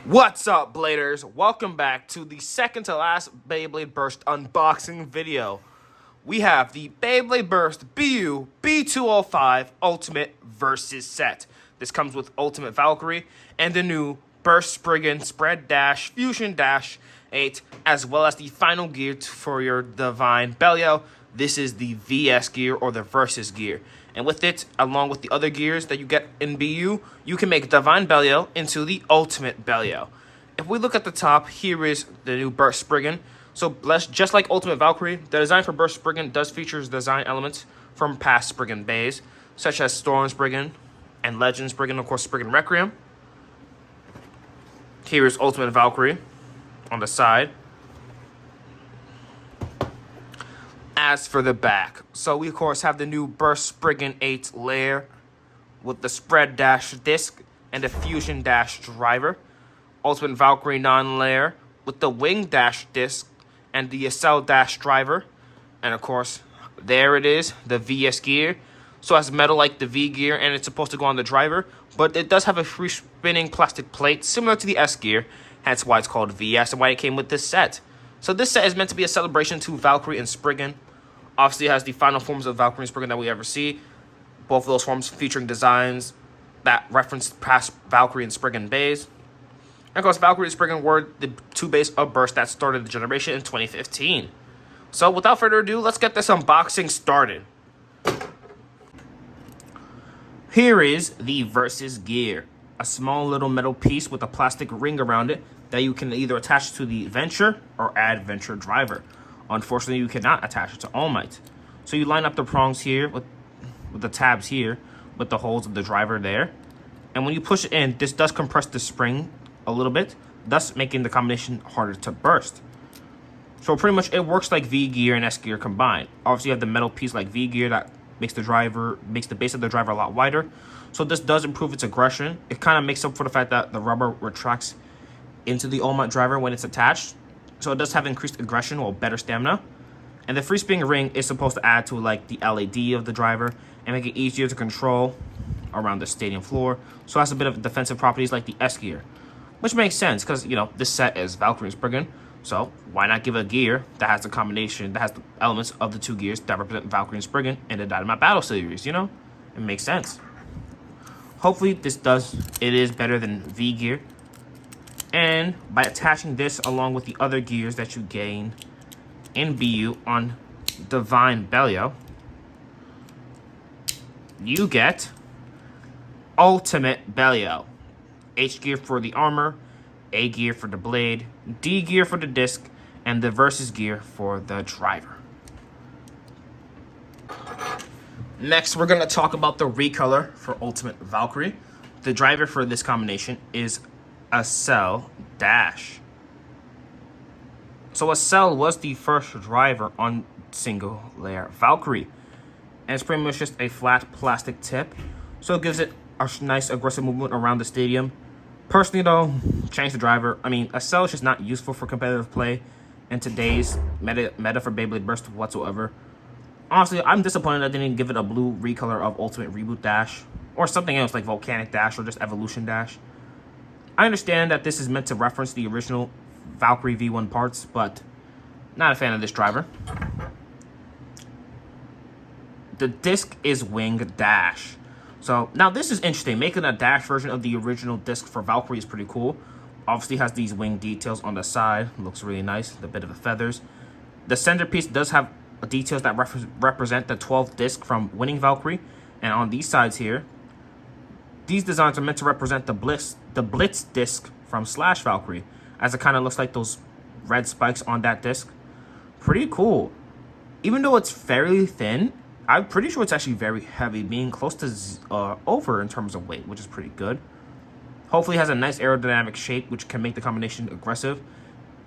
What's up, Bladers? Welcome back to the second to last Beyblade Burst unboxing video. We have the Beyblade Burst BU B-205 Ultimate Versus Set. This comes with Ultimate Valkyrie and the new Burst Spriggan Spread Dash Fusion Dash 8, as well as the final gear for your Divine Bellio. This is the VS gear or the Versus gear. And with it, along with the other gears that you get in BU, you can make Divine Bellio into the Ultimate Bellio. If we look at the top, here is the new Burst Spriggan. So just like Ultimate Valkyrie, the design for Burst Spriggan does feature design elements from past Spriggan bays, such as Storm Spriggan and Legend Spriggan, of course Spriggan Requiem. Here is Ultimate Valkyrie on the side. As for the back, so we of course have the new Burst Spriggan 8 layer with the Spread Dash disc and the Fusion Dash driver. Ultimate Valkyrie non-layer with the Wing Dash disc and the Accel Dash driver. And of course, there it is, the VS gear. So it has metal like the V gear and it's supposed to go on the driver, but it does have a free spinning plastic plate similar to the S gear, hence why it's called VS and why it came with this set. So this set is meant to be a celebration to Valkyrie and Spriggan. Obviously, it has the final forms of Valkyrie and Spriggan that we ever see. Both of those forms featuring designs that reference past Valkyrie and Spriggan bays. And of course, Valkyrie and Spriggan were the two bays of Burst that started the generation in 2015. So without further ado, let's get this unboxing started. Here is the Versus gear. A small little metal piece with a plastic ring around it that you can either attach to the Venture or Add Venture driver. Unfortunately, you cannot attach it to All Might. So you line up the prongs here with the tabs here with the holes of the driver there. And when you push it in, this does compress the spring a little bit, thus making the combination harder to burst. So pretty much it works like V gear and S gear combined. Obviously, you have the metal piece like V gear that makes the base of the driver a lot wider. So this does improve its aggression. It kind of makes up for the fact that the rubber retracts into the All Might driver when it's attached. So it does have increased aggression or better stamina. And the free spinning ring is supposed to add to like the LED of the driver and make it easier to control around the stadium floor. So it has a bit of defensive properties like the S gear, which makes sense because, you know, this set is Valkyrie and Spriggan. So why not give a gear that has the combination, that has the elements of the two gears that represent Valkyrie and Spriggan in the Dynamite Battle series, you know? It makes sense. Hopefully it is better than V gear. And by attaching this along with the other gears that you gain in BU on Divine Bellio, you get Ultimate Bellio. H gear for the armor, A gear for the blade, D gear for the disc, and the Versus gear for the driver. Next, we're going to talk about the Recolor for Ultimate Valkyrie. The driver for this combination is Accel Dash. So Accel was the first driver on single layer Valkyrie, and it's pretty much just a flat plastic tip, so it gives it a nice aggressive movement around the stadium. Personally though, change the driver. I mean, Accel is just not useful for competitive play in today's meta for Beyblade Burst whatsoever. Honestly, I'm disappointed I didn't give it a blue recolor of Ultimate Reboot Dash or something else like Volcanic Dash or just Evolution Dash. I understand that this is meant to reference the original Valkyrie V1 parts, but not a fan of this driver. The disc is Wing Dash. So now this is interesting. Making a dash version of the original disc for Valkyrie is pretty cool. Obviously has these wing details on the side. Looks really nice. The bit of the feathers. The centerpiece does have details that represent the 12th disc from Winning Valkyrie. And on these sides here, these designs are meant to represent the Blitz disc from Slash Valkyrie, as it kind of looks like those red spikes on that disc. Pretty cool. Even though it's fairly thin, I'm pretty sure it's actually very heavy, being close to over in terms of weight, which is pretty good. Hopefully it has a nice aerodynamic shape, which can make the combination aggressive.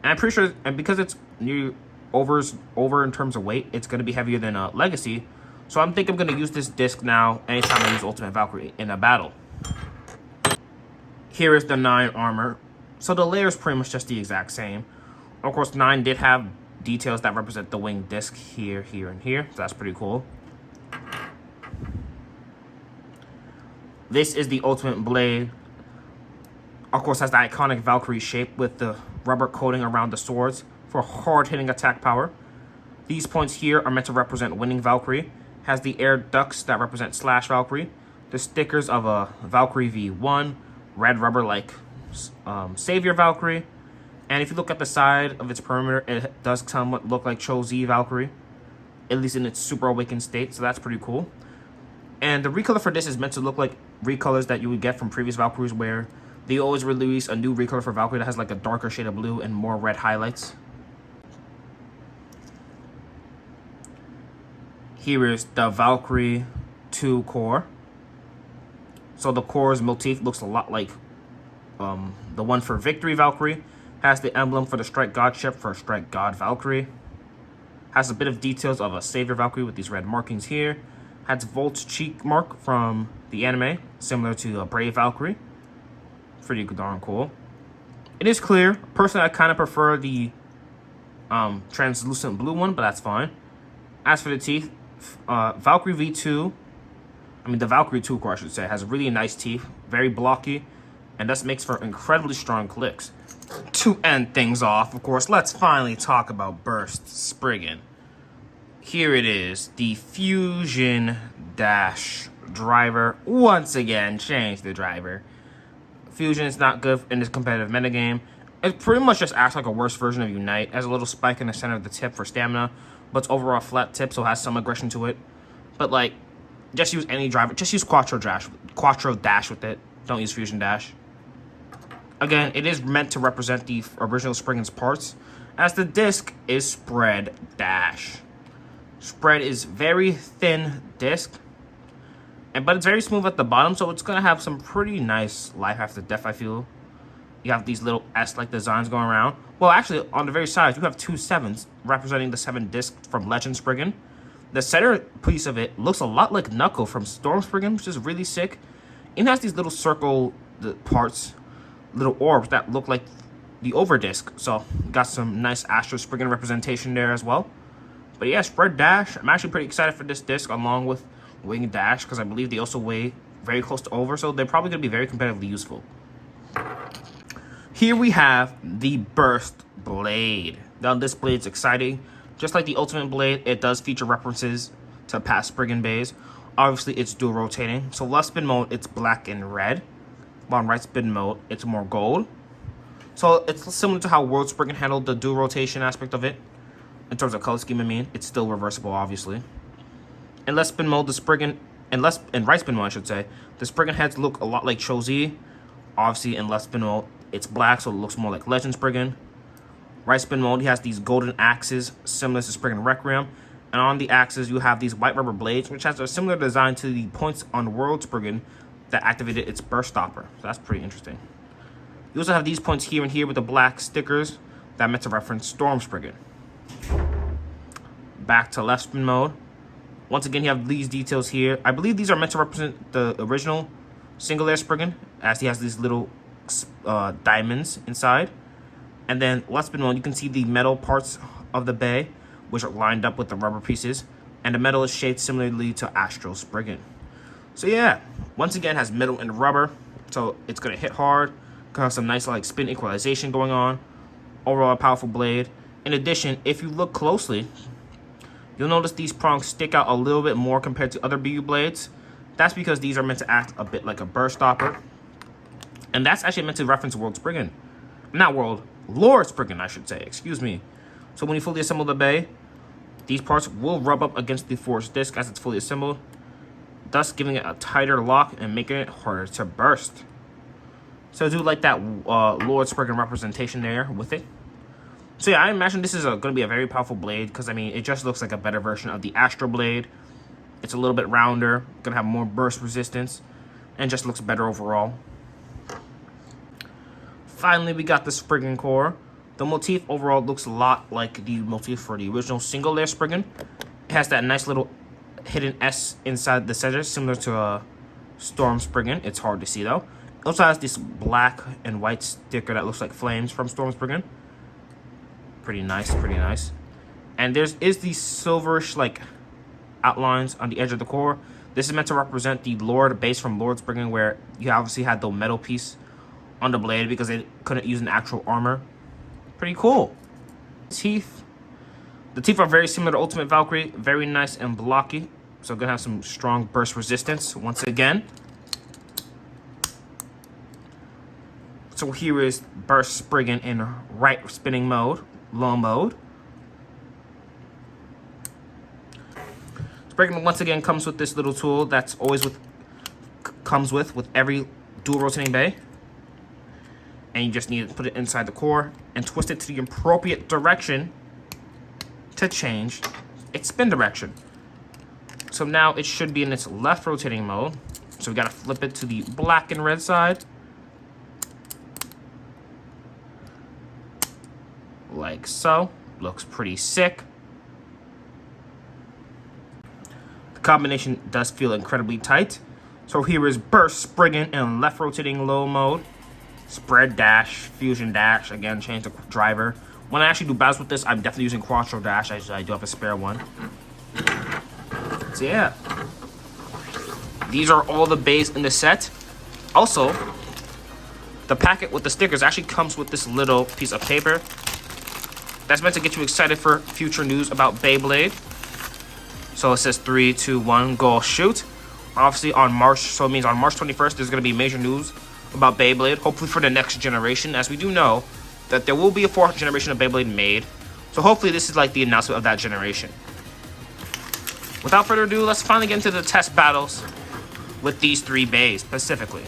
And I'm pretty sure, and because it's near over in terms of weight, it's going to be heavier than Legacy. So I'm thinking I'm going to use this disc now anytime I use Ultimate Valkyrie in a battle. Here is the 9 armor. So the layer is pretty much just the exact same. Of course, 9 did have details that represent the wing disc here, here, and here. So that's pretty cool. This is the Ultimate Blade. Of course, has the iconic Valkyrie shape with the rubber coating around the swords for hard-hitting attack power. These points here are meant to represent winning Valkyrie. Has the air ducts that represent slash Valkyrie. The stickers of a Valkyrie V1, red rubber like Savior Valkyrie. And if you look at the side of its perimeter, it does somewhat look like Cho Z Valkyrie, at least in its super awakened state, so that's pretty cool. And the recolor for this is meant to look like recolors that you would get from previous Valkyries, where they always release a new recolor for Valkyrie that has like a darker shade of blue and more red highlights. Here is the Valkyrie 2 core. So the core's motif looks a lot like the one for Victory Valkyrie. Has the emblem for the Strike God ship for Strike God Valkyrie. Has a bit of details of a Savior Valkyrie with these red markings here. Has Volt's cheek mark from the anime, similar to a Brave Valkyrie. Pretty darn cool. It is clear. Personally, I kind of prefer the translucent blue one, but that's fine. As for the teeth, Valkyrie V2, the Valkyrie 2 core, I should say, has really nice teeth, very blocky, and thus makes for incredibly strong clicks. To end things off, of course, let's finally talk about Burst Spriggan. Here it is, the Fusion Dash driver. Once again, change the driver. Fusion is not good in this competitive metagame. It pretty much just acts like a worse version of Unite. Has a little spike in the center of the tip for stamina, but it's overall flat tip, so it has some aggression to it. But like, just use any driver. Just use Quattro Dash with it. Don't use Fusion Dash. Again, it is meant to represent the original Spriggan's parts, as the disc is Spread Dash. Spread is very thin disc, but it's very smooth at the bottom, so it's gonna have some pretty nice life after death, I feel. You have these little S-like designs going around. Well, actually, on the very sides, you have 2 7s representing the 7 discs from Legend Spriggan. The center piece of it looks a lot like Knuckle from Storm Spriggan, which is really sick. It has these little circle parts, little orbs that look like the overdisc. So, got some nice Astro Spriggan representation there as well. But yeah, Spread Dash. I'm actually pretty excited for this disc along with Wing Dash, because I believe they also weigh very close to over, so they're probably going to be very competitively useful. Here we have the Burst Blade. Now, this blade's exciting. Just like the Ultimate Blade, it does feature references to past Spriggan bays. Obviously, it's dual rotating. So left spin mode, it's black and red. While on right spin mode, it's more gold. So it's similar to how World Spriggan handled the dual rotation aspect of it. In terms of color scheme, it's still reversible, obviously. In left spin mode, the Spriggan, in right spin mode, I should say, the Spriggan heads look a lot like Cho Z. Obviously, in left spin mode, it's black, so it looks more like Legend Spriggan. Right spin mode, he has these golden axes, similar to Spriggan Requiem. And on the axes, you have these white rubber blades, which has a similar design to the points on World Spriggan that activated its burst stopper. So that's pretty interesting. You also have these points here and here with the black stickers that meant to reference Storm Spriggan. Back to left spin mode. Once again, you have these details here. I believe these are meant to represent the original single layer Spriggan, as he has these little diamonds inside. And then left spin mode, you can see the metal parts of the bay, which are lined up with the rubber pieces, and the metal is shaped similarly to Astro Spriggan. So yeah, once again has metal and rubber, so it's gonna hit hard. Gonna have some nice like spin equalization going on. Overall, a powerful blade. In addition, if you look closely, you'll notice these prongs stick out a little bit more compared to other BU blades. That's because these are meant to act a bit like a burst stopper. And that's actually meant to reference World Spriggan. Not World, Lord Spriggan, I should say, excuse me. So when you fully assemble the bay, these parts will rub up against the forged disc as it's fully assembled, thus giving it a tighter lock and making it harder to burst. So I do like that Lord Spriggan representation there with it. So yeah, I imagine this is going to be a very powerful blade, because it just looks like a better version of the Astro Blade. It's a little bit rounder, going to have more burst resistance, and just looks better overall. Finally, we got the Spriggan Core. The motif overall looks a lot like the motif for the original single layer Spriggan. It has that nice little hidden S inside the center, similar to a Storm Spriggan. It's hard to see though. It also has this black and white sticker that looks like flames from Storm Spriggan. Pretty nice, pretty nice. And is these silverish like outlines on the edge of the core. This is meant to represent the Lord base from Lord Spriggan, where you obviously had the metal piece on the blade because they couldn't use an actual armor. Pretty cool. Teeth. The teeth are very similar to Ultimate Valkyrie. Very nice and blocky. So gonna have some strong burst resistance once again. So here is Burst Spriggan in right spinning mode, low mode. Spriggan once again comes with this little tool that's always comes with every dual rotating bay. And you just need to put it inside the core and twist it to the appropriate direction to change its spin direction. So now it should be in its left rotating mode. So we gotta flip it to the black and red side. Like so. Looks pretty sick. The combination does feel incredibly tight. So here is Burst Spriggan in left rotating low mode. Spread dash, fusion dash. Again, change the driver. When I actually do battles with this, I'm definitely using Quattro dash. I do have a spare one. So yeah. These are all the bays in the set. Also, the packet with the stickers actually comes with this little piece of paper. That's meant to get you excited for future news about Beyblade. So it says 3, 2, 1, go shoot. Obviously on March, so it means on March 21st, there's going to be major news about Beyblade. Hopefully for the next generation, as we do know that there will be a 4th generation of Beyblade made. So hopefully this is like the announcement of that generation. Without further ado, let's finally get into the test battles with these 3 bays specifically.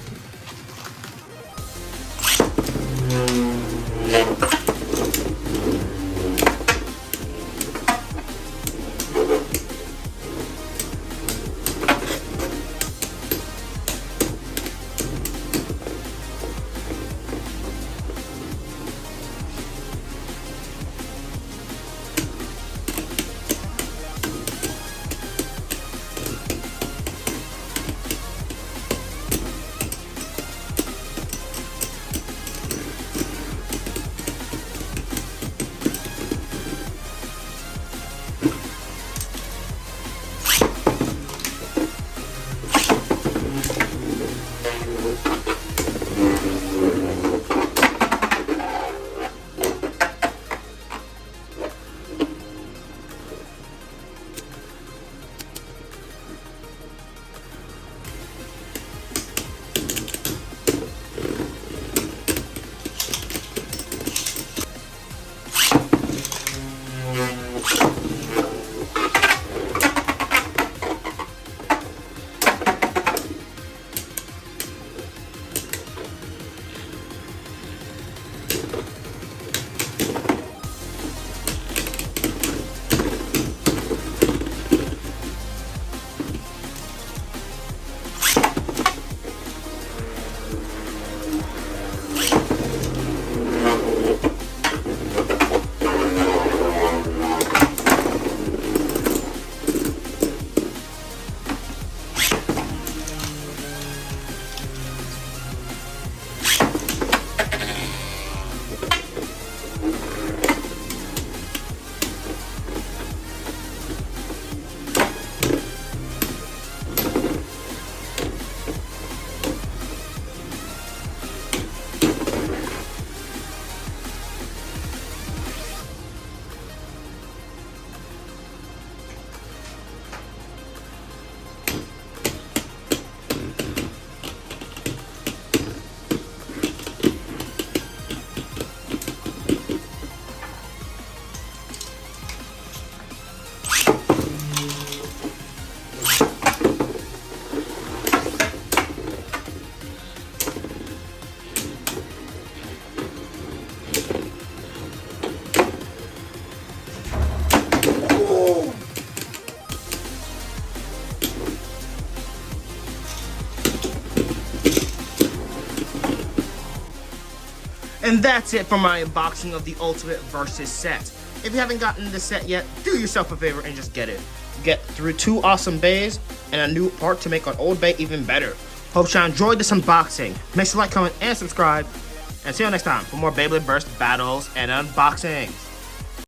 And that's it for my unboxing of the Ultimate Versus set. If you haven't gotten the set yet, do yourself a favor and just get it. Get through 2 awesome bays and a new part to make an old bay even better. Hope you enjoyed this unboxing. Make sure to like, comment, and subscribe. And see you next time for more Beyblade Burst battles and unboxings.